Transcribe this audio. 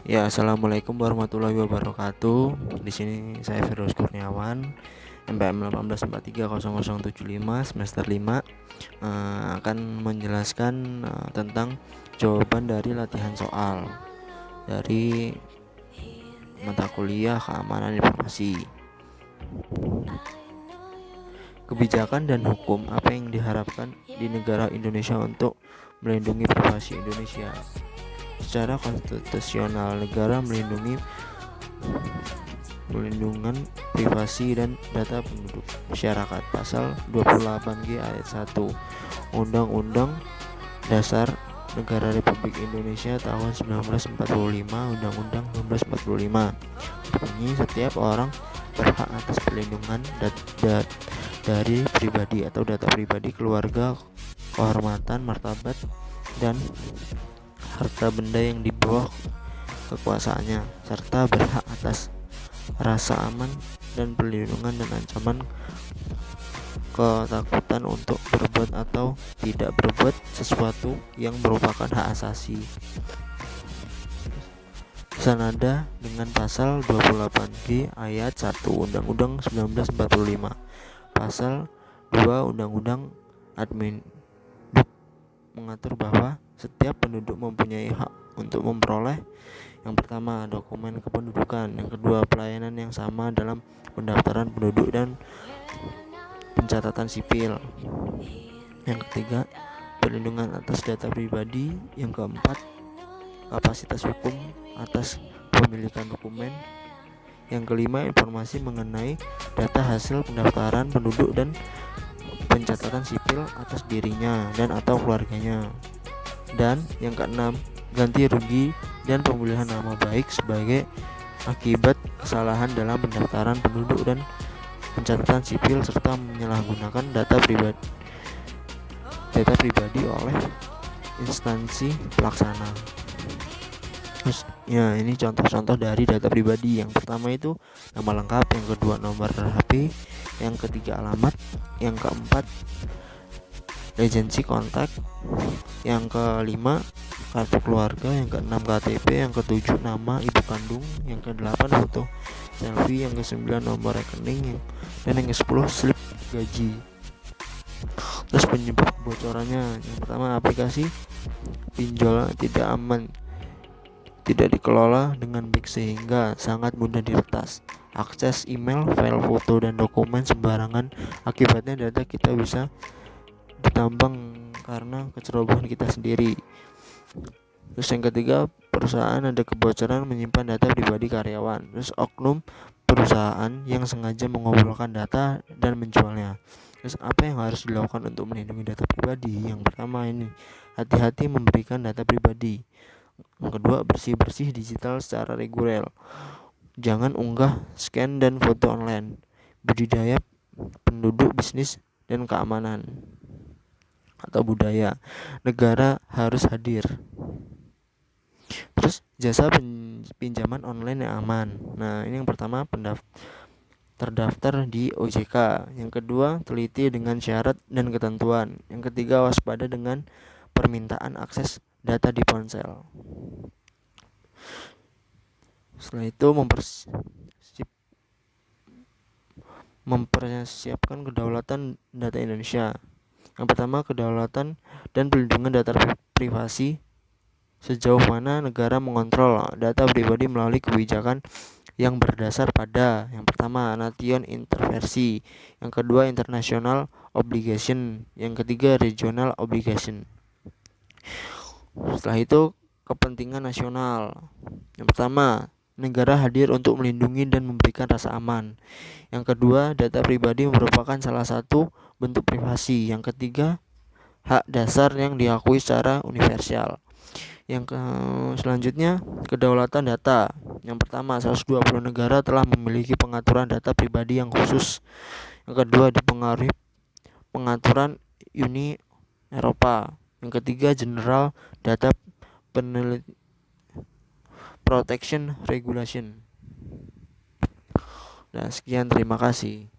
Ya, assalamualaikum warahmatullahi wabarakatuh. Di sini saya Firdaus Kurniawan, MPM 18430075 semester 5, akan menjelaskan tentang jawaban dari latihan soal dari mata kuliah Keamanan Informasi. Kebijakan dan hukum apa yang diharapkan di negara Indonesia untuk melindungi privasi Indonesia? Secara konstitusional, negara melindungan privasi dan data penduduk masyarakat. Pasal 28G ayat 1 Undang-Undang Dasar Negara Republik Indonesia tahun 1945, Undang-Undang 1945 berbunyi setiap orang berhak atas perlindungan dari pribadi atau data pribadi, keluarga, kehormatan, martabat, dan harta benda yang di bawah kekuasaannya, serta berhak atas rasa aman dan perlindungan dan ancaman ketakutan untuk berbuat atau tidak berbuat sesuatu yang merupakan hak asasi, senada dengan pasal 28G ayat 1 Undang-Undang 1945. Pasal 2 Undang-Undang Admin mengatur bahwa setiap penduduk mempunyai hak untuk memperoleh, yang pertama, dokumen kependudukan, yang kedua, pelayanan yang sama dalam pendaftaran penduduk dan pencatatan sipil, yang ketiga, perlindungan atas data pribadi, yang keempat, kapasitas hukum atas pemilikan dokumen, yang kelima, informasi mengenai data hasil pendaftaran penduduk dan pencatatan sipil atas dirinya dan atau keluarganya, dan yang keenam, ganti rugi dan pemulihan nama baik sebagai akibat kesalahan dalam pendaftaran penduduk dan pencatatan sipil serta menyalahgunakan data pribadi oleh instansi pelaksana. Terus ya, ini contoh-contoh dari data pribadi. Yang pertama itu nama lengkap, yang kedua nomor HP, yang ketiga alamat, yang keempat regency kontak, yang kelima kartu keluarga, yang keenam KTP, yang ketujuh nama ibu kandung, yang kedelapan foto selfie, yang kesembilan nomor rekening, dan yang ke-10 slip gaji. Terus penyebab kebocorannya, yang pertama aplikasi pinjol tidak aman, tidak dikelola dengan baik sehingga sangat mudah diretas. Akses email, file foto, dan dokumen sembarangan, akibatnya data kita bisa ditambang karena kecerobohan kita sendiri. Terus yang ketiga, perusahaan ada kebocoran menyimpan data pribadi karyawan. Terus oknum perusahaan yang sengaja mengobrolkan data dan menjualnya. Terus apa yang harus dilakukan untuk melindungi data pribadi? Yang pertama ini, hati-hati memberikan data pribadi. Yang kedua, bersih-bersih digital secara reguler. Jangan unggah, scan, dan foto online. Budidaya penduduk, bisnis, dan keamanan atau budaya. Negara harus hadir. Terus jasa pinjaman online yang aman. Nah, ini yang pertama, terdaftar di OJK. Yang kedua, teliti dengan syarat dan ketentuan. Yang ketiga, waspada dengan permintaan akses data di ponsel. Setelah itu mempersiapkan kedaulatan data Indonesia. Yang pertama, kedaulatan dan perlindungan data privasi. Sejauh mana negara mengontrol data pribadi melalui kebijakan yang berdasar pada, yang pertama, nation intervensi, yang kedua, international obligation, yang ketiga, regional obligation. Setelah itu, kepentingan nasional. Yang pertama, negara hadir untuk melindungi dan memberikan rasa aman. Yang kedua, data pribadi merupakan salah satu bentuk privasi. Yang ketiga, hak dasar yang diakui secara universal. Yang selanjutnya, kedaulatan data. Yang pertama, 120 negara telah memiliki pengaturan data pribadi yang khusus. Yang kedua, dipengaruhi pengaturan Uni Eropa. Yang ketiga, General Data Protection Regulation. Nah, sekian, terima kasih.